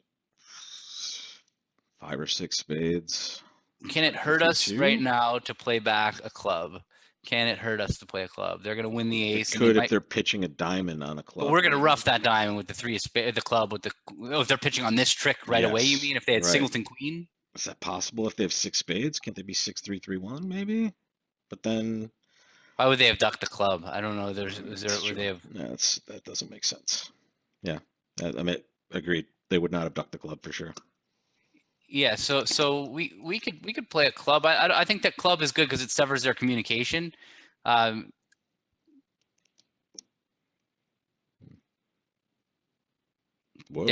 5 or 6 spades. Can it hurt us right now to play back a club? Can it hurt us to play a club? They're going to win the ace. It could if they're pitching a diamond on a club. But we're going to rough that diamond with the 3 of spades, the club with the. If they're pitching on this trick right away, you mean if they had singleton queen? Is that possible if they have 6 spades? Can't they be 6-3-3-1 maybe? But then. Why would they have ducked the club? I don't know. Where they have. Yeah, that doesn't make sense. Yeah, I mean, agreed. They would not have ducked the club for sure. Yeah, so we could play a club. I think that club is good because it severs their communication. They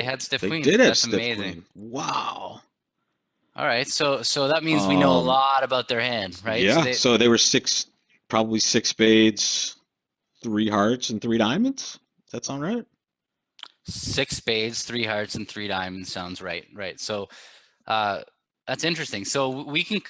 had stiff queen. That's amazing. Wow. All right, so that means we know a lot about their hand, right? Yeah. So they were probably 6 spades, 3 hearts, and 3 diamonds. Does that sound right? 6 spades, 3 hearts, and 3 diamonds sounds right. Right. So that's interesting. So we can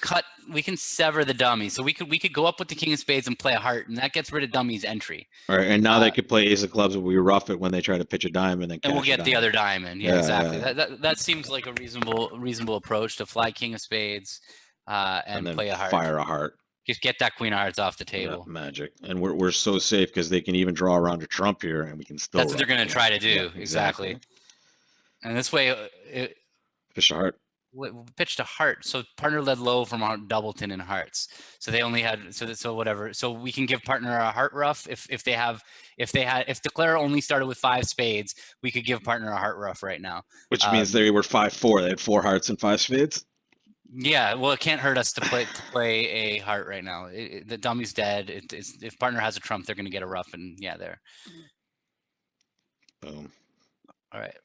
sever the dummy. So we could go up with the king of spades and play a heart, and that gets rid of dummy's entry. All right, and now they could play ace of clubs, but we rough it when they try to pitch a diamond, and we'll get the other diamond. Yeah, exactly. That seems like a reasonable approach to fly king of spades and play a heart. Fire a heart. Just get that queen of hearts off the table. Yeah, magic. And we're so safe because they can even draw around a trump here, and we can still. That's what they're going to try to do. Yeah, exactly. And this way, pitch a heart. Pitched a heart, so partner led low from our doubleton and hearts. So they only had so whatever. So we can give partner a heart rough if declare only started with 5 spades, we could give partner a heart rough right now. Which means they were 5-4. They had 4 hearts and 5 spades. Yeah, well, it can't hurt us to play a heart right now. The dummy's dead. If partner has a trump, they're going to get a ruff, and yeah, there. Boom. All right.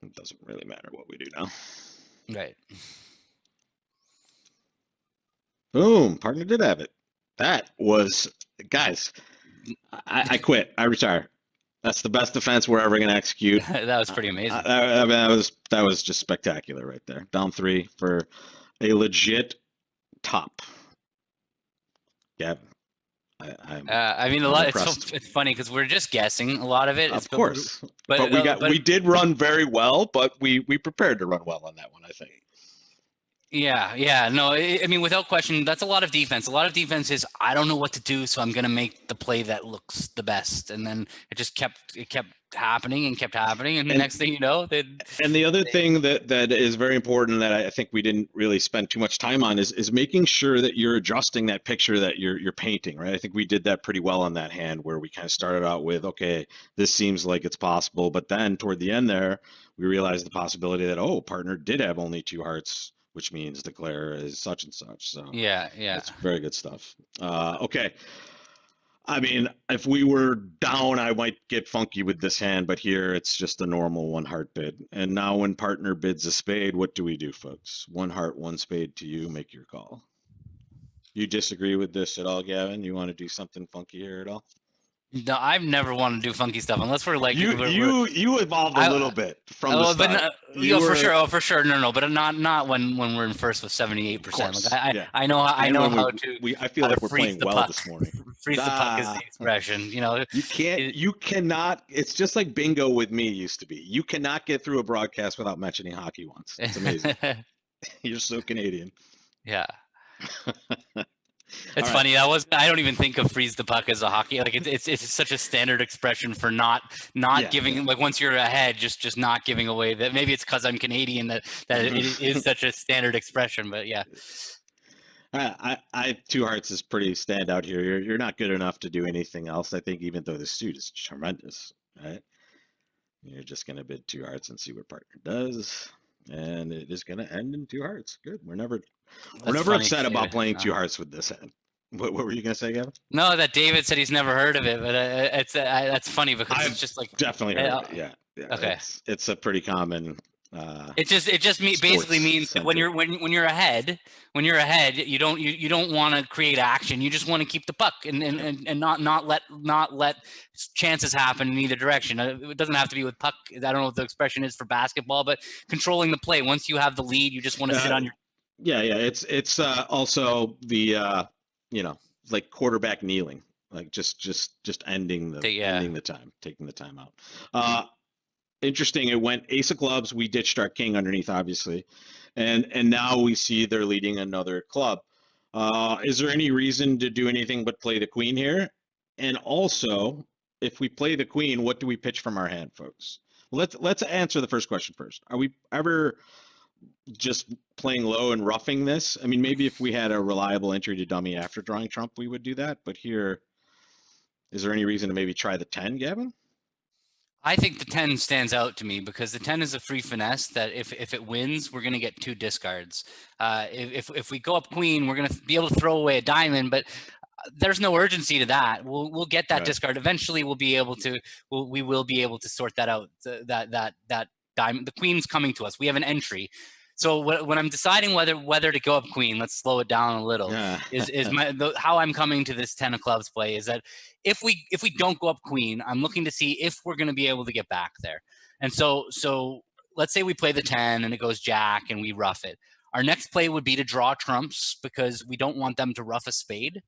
It doesn't really matter what we do now. Right. Boom. Partner did have it. That was, guys, I quit. I retire. That's the best defense we're ever going to execute. That was pretty amazing. That was just spectacular right there. Down 3 for a legit top. Yeah. I mean, it's funny because we're just guessing a lot of it. Of course, but we did run very well, but we prepared to run well on that one, I think. Yeah, no, I mean, without question, that's a lot of defense. A lot of defense is, I don't know what to do, so I'm going to make the play that looks the best. And then it just kept happening and kept happening. And the next thing you know, and the other thing that is very important that I think we didn't really spend too much time on is making sure that you're adjusting that picture that you're painting, right? I think we did that pretty well on that hand where we kind of started out with, okay, this seems like it's possible. But then toward the end there, we realized the possibility that, oh, partner did have only 2 hearts, which means declare is such and such. So yeah, it's very good stuff. Okay. I mean, if we were down, I might get funky with this hand, but here it's just a normal 1 heart bid. And now when partner bids a spade, what do we do, folks? 1 heart, 1 spade to you, make your call. You disagree with this at all, Gavin? You want to do something funky here at all? No, I've never wanted to do funky stuff unless we're like you evolved a little bit from the start. For sure. No, but not when we're in first with 78%. Like I know how to. I feel like we're playing well this morning. Freeze the puck is the expression. You know, you cannot. It's just like bingo with me used to be. You cannot get through a broadcast without mentioning hockey once. It's amazing. You're so Canadian. Yeah. It's funny. I don't even think of freeze the puck as a hockey. Like it's such a standard expression for not giving. Like once you're ahead, just not giving away. That maybe it's because I'm Canadian that it is such a standard expression. But yeah. I 2 hearts is pretty standout here. You're not good enough to do anything else. I think even though the suit is tremendous, right? You're just gonna bid 2 hearts and see what partner does, and it is gonna end in 2 hearts. Good. We're never upset about playing 2 hearts with this hand. What were you gonna say, Gavin? No, that David said he's never heard of it, but that's funny because it's just like definitely heard of it. Yeah. Okay. It's a pretty common. It just basically means that when you're ahead, you don't want to create action. You just want to keep the puck and not let chances happen in either direction. It doesn't have to be with puck. I don't know what the expression is for basketball, but controlling the play. Once you have the lead, you just want to sit on your. Yeah. It's also the like quarterback kneeling, like just ending the time, taking the time out. Interesting. It went ace of clubs. We ditched our king underneath, obviously, and now we see they're leading another club. Is there any reason to do anything but play the queen here? And also, if we play the queen, what do we pitch from our hand, folks? Let's answer the first question first. Are we ever just playing low and roughing this? I mean, maybe if we had a reliable entry to dummy after drawing trump, we would do that. But here, is there any reason to maybe try the 10, Gavin? I think the 10 stands out to me because the 10 is a free finesse that if it wins, we're going to get 2 discards. If we go up queen, we're going to be able to throw away a diamond, but there's no urgency to that. We'll get that discard. Eventually we will be able to sort that out. That diamond, the queen's coming to us. We have an entry. So when I'm deciding whether to go up queen, let's slow it down a little. How I'm coming to this 10 of clubs play is that if we don't go up queen, I'm looking to see if we're going to be able to get back there. And so let's say we play the 10 and it goes jack and we rough it. Our next play would be to draw trumps because we don't want them to rough a spade.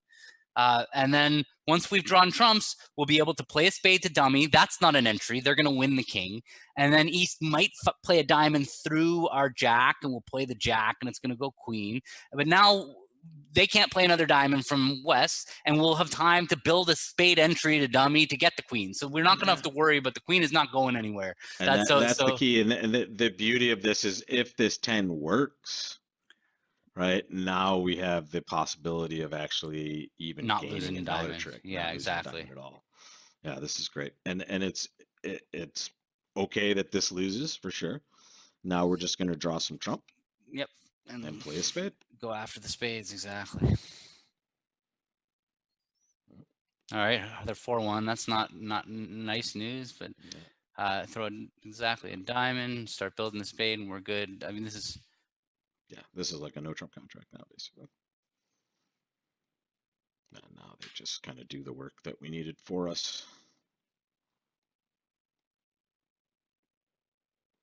And then once we've drawn trumps, we'll be able to play a spade to dummy. That's not an entry. They're going to win the king. And then East might play a diamond through our jack, and we'll play the jack, and it's going to go queen. But now they can't play another diamond from West, and we'll have time to build a spade entry to dummy to get the queen. So we're not going to have to worry, but the queen is not going anywhere. And that's the key. And the beauty of this is if this 10 works, right now we have the possibility of actually even not gaining losing a another diamond. trick. Yeah, exactly. At all. Yeah, this is great, and it's okay that this loses for sure. Now we're just going to draw some trump. Yep. And play a spade. Go after the spades, exactly. All right, they're 4-1. That's not nice news, but throw exactly a diamond, start building the spade, and we're good. I mean, this is like a no trump contract now, basically. And now they just kind of do the work that we needed for us.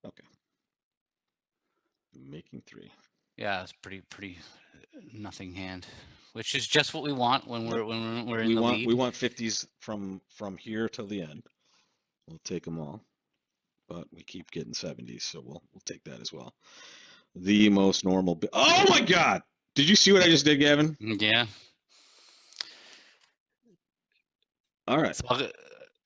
Okay. Making 3. yeah, it's pretty nothing hand, which is just what we want when we're in the lead. We want 50s from here till the end. We'll take them all, but we keep getting 70s, so we'll take that as well. The most normal. Oh my God! Did you see what I just did, Gavin? Yeah. All right. So,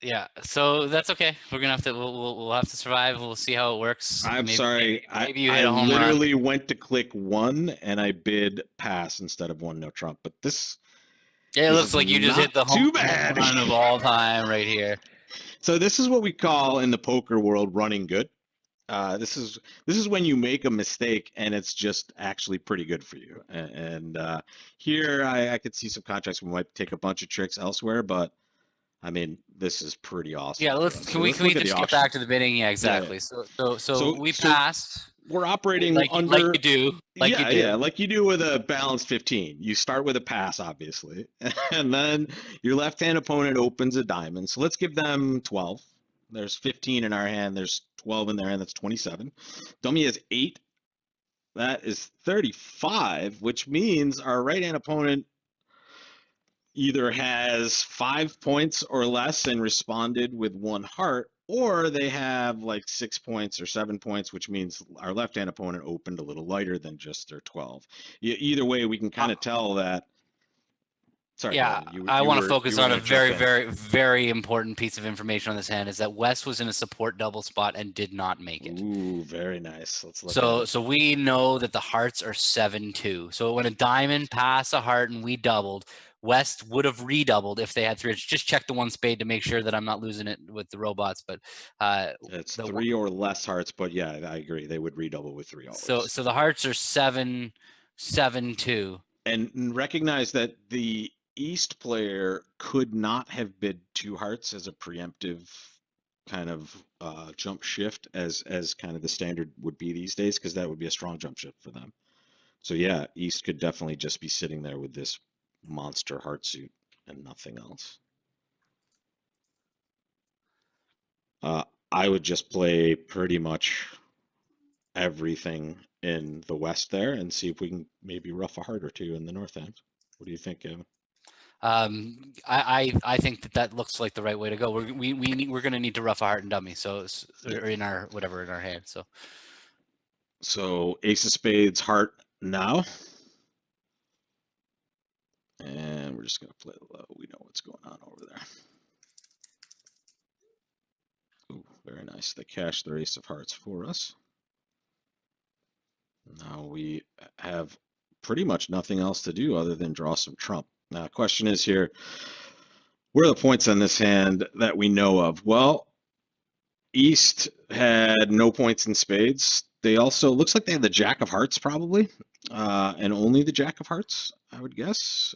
yeah, so that's okay. We're gonna have to we'll have to survive. We'll see how it works. I'm sorry. Maybe you hit a home literally run. went to click 1 and I bid pass instead of 1 no trump. But this. Yeah, it looks like you just hit the home run of all time right here. So this is what we call in the poker world running good. This is when you make a mistake and it's just actually pretty good for you. And here I could see some contracts we might take a bunch of tricks elsewhere, but I mean this is pretty awesome. Yeah, can we just get back to the bidding? Yeah, exactly. Yeah. So we passed. We're operating like you do. Like you do with a balanced 15. You start with a pass, obviously, and then your left-hand opponent opens a diamond. So let's give them 12. There's 15 in our hand. There's 12 in their hand. That's 27. Dummy has 8. That is 35, which means our right-hand opponent either has 5 points or less and responded with 1 heart, or they have like 6 points or 7 points, which means our left-hand opponent opened a little lighter than just their 12. Either way, we can kind of tell that. Sorry, yeah, I want to focus on a very important piece of information on this hand, is that West was in a support double spot and did not make it. Ooh, very nice. Let's look at it. So we know that the hearts are 7-2. So when a diamond passed a heart and we doubled, West would have redoubled if they had 3. Just check the 1 spade to make sure that I'm not losing it with the robots. But it's 3 or less hearts. But yeah, I agree. They would redouble with 3 always. So the hearts are 7-2. And recognize that the East player could not have bid 2 hearts as a preemptive kind of jump shift as kind of the standard would be these days, because that would be a strong jump shift for them. So yeah, East could definitely just be sitting there with this monster heart suit and nothing else. I would just play pretty much everything in the West there and see if we can maybe rough a heart or 2 in the North end. What do you think, Kevin? I think that looks like the right way to go. We're going to need to rough a heart and dummy. So or in our in our hand. So ace of spades, heart now. And we're just going to play low. We know what's going on over there. Ooh, very nice. They cashed their ace of hearts for us. Now we have pretty much nothing else to do other than draw some trump. Now, the question is here, where are the points on this hand that we know of? Well, East had no points in spades. They also, looks like they had the jack of hearts probably, and only the jack of hearts, I would guess.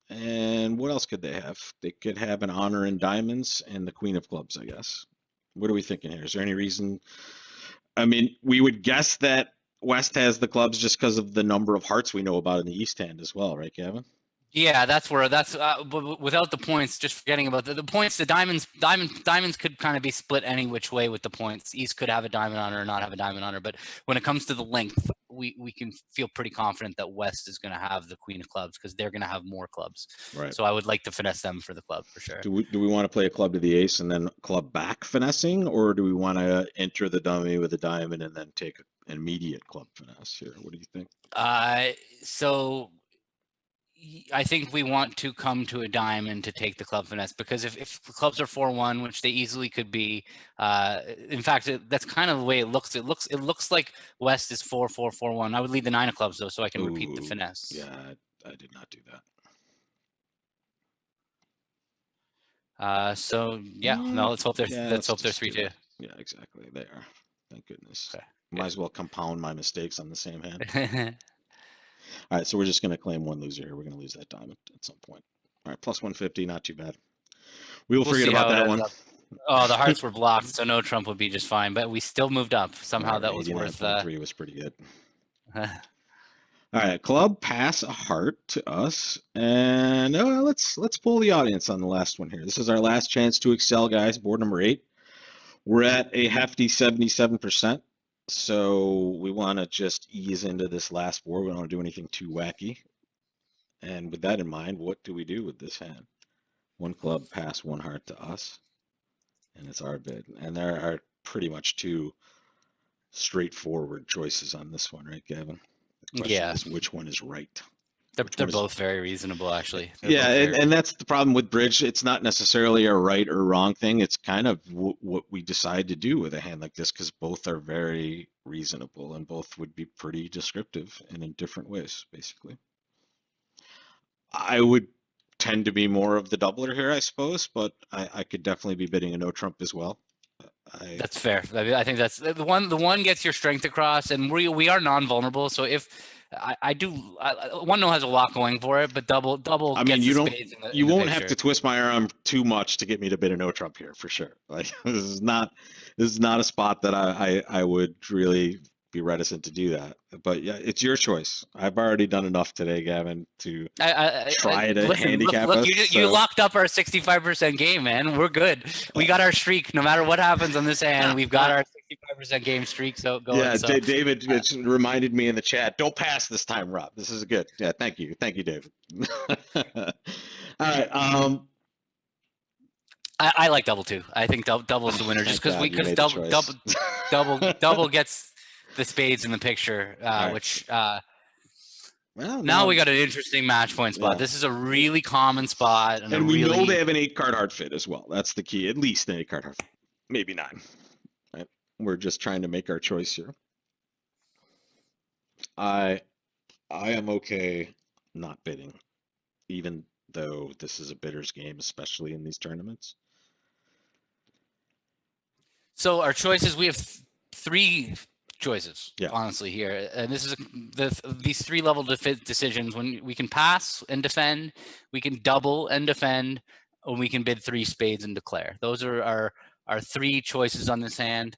And what else could they have? They could have an honor in diamonds and the queen of clubs, I guess. What are we thinking here? Is there any reason? I mean, we would guess that West has the clubs just because of the number of hearts we know about in the East hand as well, right, Gavin? Yeah, that's without the points, just forgetting about the points, the diamonds could kind of be split any which way with the points. East could have a diamond on her or not have a diamond on her, but when it comes to the length, we can feel pretty confident that West is going to have the queen of clubs because they're going to have more clubs. Right. So I would like to finesse them for the club for sure. Do we want to play a club to the ace and then club back finessing, or do we want to enter the dummy with a diamond and then take an immediate club finesse here? What do you think? So I think we want to come to a diamond to take the club finesse, because if the clubs are 4-1, which they easily could be, in fact, that's kind of the way it looks. It looks like West is 4-4-4-1. I would lead the 9 of clubs though, so I can repeat the finesse. Yeah, I did not do that. So yeah, no, let's hope they're 3-2. Yeah, exactly. They are. Thank goodness. Okay. Might as well compound my mistakes on the same hand. Good. All right, so we're just going to claim one loser here. We're going to lose that diamond at some point. All right, plus 150, not too bad. We will We'll forget see about how it that ends one. up. Oh, the hearts were blocked, so no Trump would be just fine. But we still moved up. Somehow Whatever, that was worth. 89.3 was pretty good. All right, club pass a heart to us, and let's pull the audience on the last one here. This is our last chance to excel, guys. Board number 8. We're at a hefty 77%, so we want to just ease into this last board. We don't want to do anything too wacky. And with that in mind, what do we do with this hand? One club pass, one heart to us, and it's our bid. And there are pretty much two straightforward choices on this one, right, Gavin? The question Yeah, is which one is right? they're both very reasonable, actually. They're Yeah, both very and that's the problem with bridge. It's not necessarily a right or wrong thing. It's kind of what we decide to do with a hand like this, because both are very reasonable and both would be pretty descriptive and in different ways, basically. I would tend to be more of the doubler here, I suppose, but I could definitely be bidding a no Trump as well. That's fair. I think that's the one. The one gets your strength across, and we are non-vulnerable. So if I do, one no has a lot going for it, but double I gets mean, the spades you in the won't have picture. to twist my arm too much to get me to bid a no Trump here for sure. Like this is not a spot that I would really be reticent to do that. But yeah, it's your choice. I've already done enough today, Gavin, to try to Listen, handicap look, us. you locked up our 65% game, man. We're good. We got our streak. No matter what happens on this hand, we've got our 65% game streak going. Yeah, So David reminded me in the chat. Don't pass this time, Rob. This is good. Yeah, thank you, David. All right. I like double too. I think double's the winner, just because double gets the spades in the picture, right. which well, now we got an interesting match point spot. Yeah. This is a really common spot, and we know they have an 8-card hard fit as well. That's the key. At least an 8-card hard fit, maybe 9. Right? We're just trying to make our choice here. I am okay not bidding, even though this is a bidder's game, especially in these tournaments. So our choices, we have 3 choices, yeah. honestly, here. And this is these 3 level decisions when we can pass and defend, we can double and defend, or we can bid 3 spades and declare. Those are our 3 choices on this hand.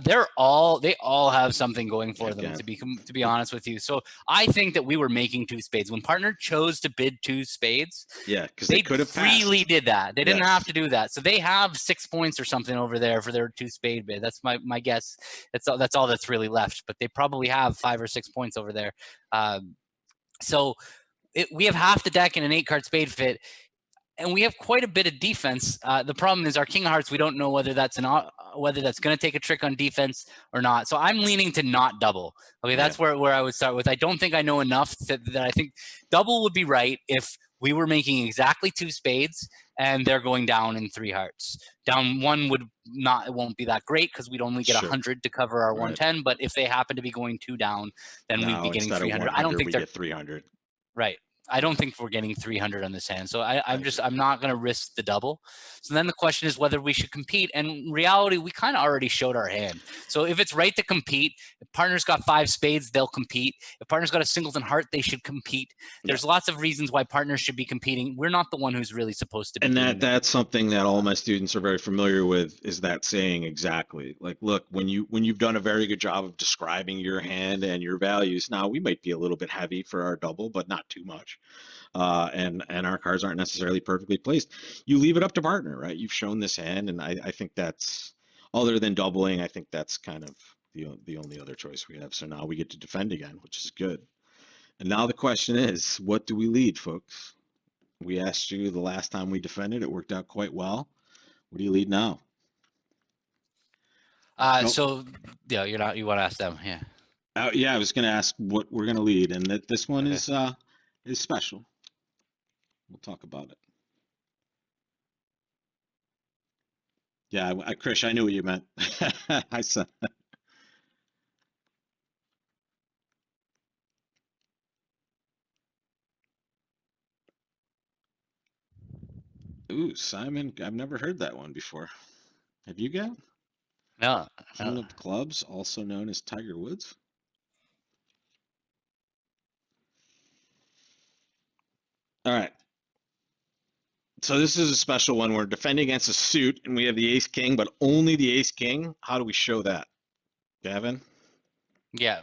They all have something going for them, to be honest with you. So I think that we were making 2 spades when partner chose to bid 2 spades. Yeah, because they could have freely did that. They didn't have to do that. So they have 6 points or something over there for their 2 spade bid. That's my guess. That's all that's really left. But they probably have 5 or 6 points over there. So we have half the deck in an 8-card spade fit. And we have quite a bit of defense. The problem is our King of Hearts. We don't know whether that's going to take a trick on defense or not. So I'm leaning to not double. Okay, that's where I would start with. I don't think I know enough that I think double would be right if we were making exactly 2 spades and they're going down in 3 hearts. Down 1 it won't be that great because we'd only get 100 to cover our 110. But if they happen to be going 2 down, then we'd be getting 300. I don't think we they're get 300. Right. I don't think we're getting 300 on this hand. So I'm not going to risk the double. So then the question is whether we should compete. And in reality, we kind of already showed our hand. So if it's right to compete, if partner's got 5 spades, they'll compete. If partner's got a singleton heart, they should compete. There's lots of reasons why partners should be competing. We're not the one who's really supposed to be. And that's something that all my students are very familiar with, is that saying exactly. Like, look, when you've done a very good job of describing your hand and your values, now we might be a little bit heavy for our double, but not too much. And our cards aren't necessarily perfectly placed. You leave it up to partner, right? You've shown this hand, and I think that's, other than doubling, I think that's kind of the only other choice we have. So now we get to defend again, which is good. And now the question is, what do we lead, folks? We asked you the last time we defended. It worked out quite well. What do you lead now? So yeah, you want to ask them, yeah. Yeah, I was going to ask what we're going to lead, and that this one is special. We'll talk about it. Yeah, Krish, I knew what you meant. I said. Ooh, Simon, I've never heard that one before. Have you, Gav? No, King no. of clubs, also known as Tiger Woods. All right. So this is a special one. We're defending against a suit, and we have the ace king, but only the ace king. How do we show that, Gavin? Yeah,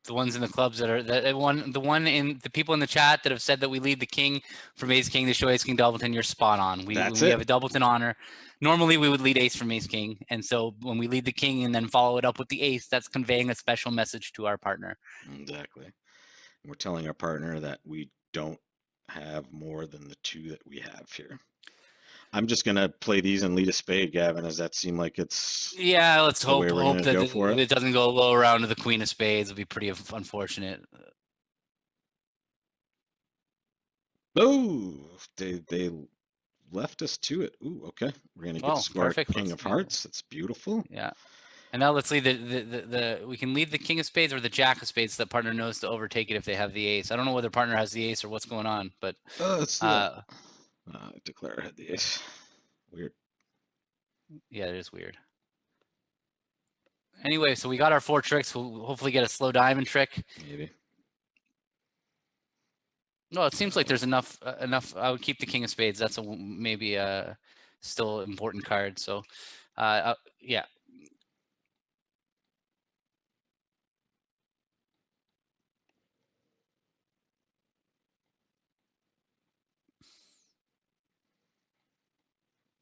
the ones in the clubs that are the people in the chat that have said that we lead the king from ace king to show ace king doubleton. You're spot on. When we have a doubleton honor, normally we would lead ace from ace king, and so when we lead the king and then follow it up with the ace, that's conveying a special message to our partner. Exactly. We're telling our partner that we don't have more than the 2 that we have here. I'm just gonna play these and lead a spade, Gavin. Does that seem like it's Yeah, let's hope that it? it doesn't go low around to the queen of spades. It'll be pretty unfortunate. Oh, they left us to it. Ooh, okay. We're gonna get to score perfect. king of hearts. That's beautiful. Yeah. And now let's lead we can lead the king of spades or the jack of spades. So the partner knows to overtake it if they have the ace. I don't know whether partner has the ace or what's going on, but let's do that. Declare had the ace. Weird. Yeah, it is weird. Anyway, so we got our 4 tricks. We'll hopefully get a slow diamond trick. Maybe. No, it seems like there's enough. I would keep the king of spades. That's maybe a still important card. So, yeah.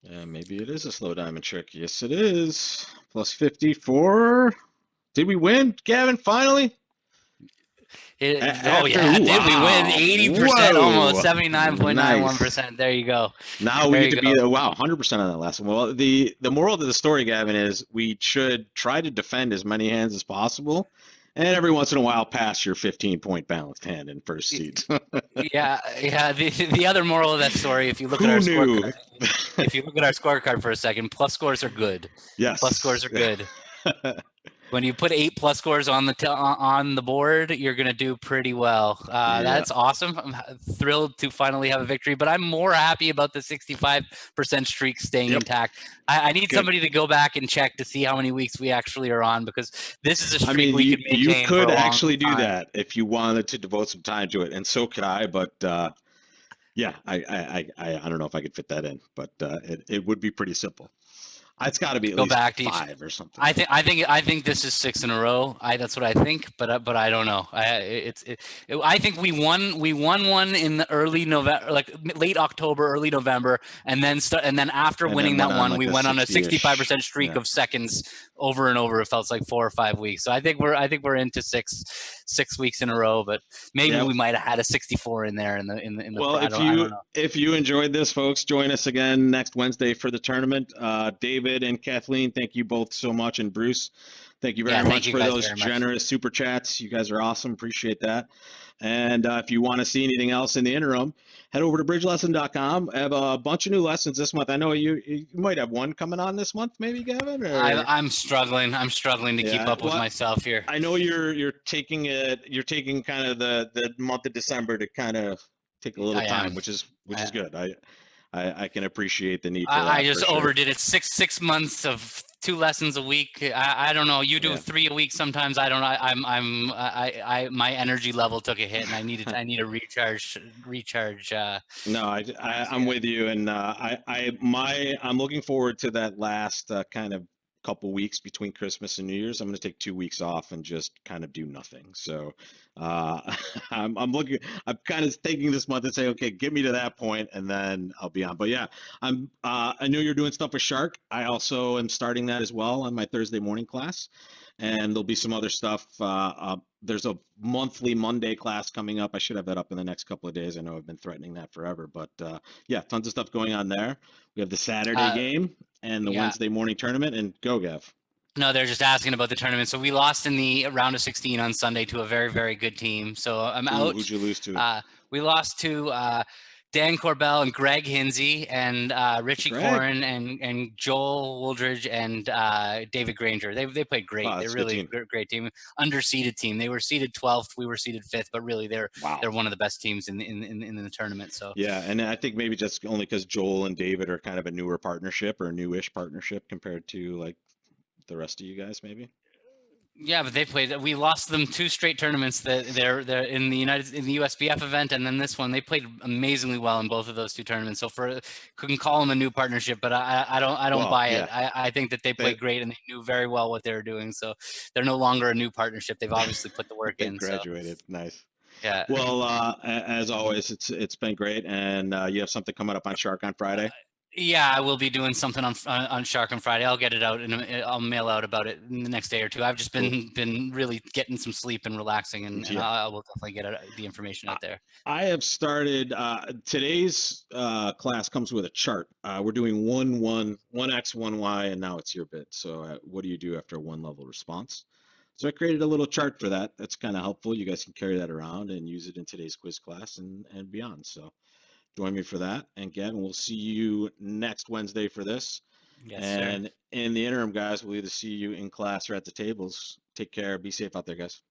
Yeah, maybe it is a slow diamond trick. Yes, it is. Plus 54. Did we win, Gavin, finally? Did we win 80%, almost 79.91%. There you go. Now we get to be 100% on that last one. Well, the moral of the story, Gavin, is we should try to defend as many hands as possible, and every once in a while pass your 15-point balanced hand in first seed. yeah. The other moral of that story, if you look at our scorecard for a second, plus scores are good. Yes, plus scores are good. When you put 8 plus scores on the board, you're going to do pretty well. That's awesome. I'm thrilled to finally have a victory, but I'm more happy about the 65% streak staying intact. I need somebody to go back and check to see how many weeks we actually are on, because this is a streak we could maintain. You could actually do that if you wanted to devote some time to it, and so could I. But yeah, I don't know if I could fit that in, but it would be pretty simple. It's got to be at least 5 or something. I think this is 6 in a row. That's what I think, but I don't know. I think we won one in the early November, like late October, early November, and then after winning that one, we went on a 65% streak of seconds over and over. It felt like 4 or 5 weeks. So I think we're into 6 weeks in a row, but maybe we might have had a 64 in there in the. Well, if you enjoyed this, folks, join us again next Wednesday for the tournament. David and Kathleen, thank you both so much, and Bruce, thank you very much for those generous super chats. You guys are awesome. Appreciate that. And if you want to see anything else in the interim, head over to bridgelesson.com. I have a bunch of new lessons this month. I know you might have one coming on this month, maybe, Gavin. Or... I'm struggling to keep up with myself here. I know you're taking kind of the month of December to kind of take a little time, which is good. I can appreciate the need for that. I just overdid it. 6 months of 2 lessons a week. I don't know. You do 3 a week sometimes. I don't know. My energy level took a hit, and I need a recharge. No, I'm with you, and I'm looking forward to that last kind of couple weeks between Christmas and New Year's. I'm going to take 2 weeks off and just kind of do nothing. So I'm kind of taking this month and say, okay, get me to that point, and then I'll be on. But yeah, I know you're doing stuff with Shark. I also am starting that as well on my Thursday morning class, and there'll be some other stuff. There's a monthly Monday class coming up. I should have that up in the next couple of days. I know I've been threatening that forever, but yeah, tons of stuff going on there. We have the Saturday game and the Wednesday morning tournament, and go, Gav. No, they're just asking about the tournament. So we lost in the round of 16 on Sunday to a very, very good team. So I'm out. Who'd you lose to? We lost to Dan Corbell and Greg Hinsey and Richie Corin and Joel Wooldridge and David Granger. They played great. They're really a great team. Underseeded team. They were seeded 12th. We were seeded 5th, but really they're one of the best teams in the tournament. So yeah, and I think maybe just only because Joel and David are kind of a newer partnership or a newish partnership compared to like the rest of you guys, maybe. Yeah, but they played. We lost them 2 straight tournaments. That they're in the USBF event, and then this one. They played amazingly well in both of those 2 tournaments. So couldn't call them a new partnership, but I don't Well, buy yeah. it. I think that they played great and they knew very well what they were doing. So they're no longer a new partnership. They've obviously put the work They in. graduated. So Nice. yeah. Well, as always, it's been great, and you have something coming up on Shark on Friday. Yeah, I will be doing something on Shark on Friday. I'll get it out and I'll mail out about it in the next day or 2. I've just been really getting some sleep and relaxing, and Yeah. I will definitely get the information out there. I have started today's class comes with a chart. We're doing 1x, 1y, and now it's your bid. So what do you do after a 1 level response? So I created a little chart for that. That's kind of helpful. You guys can carry that around and use it in today's quiz class and beyond. So join me for that. And again, we'll see you next Wednesday for this. Yes, sir. And in the interim, guys, we'll either see you in class or at the tables. Take care. Be safe out there, guys.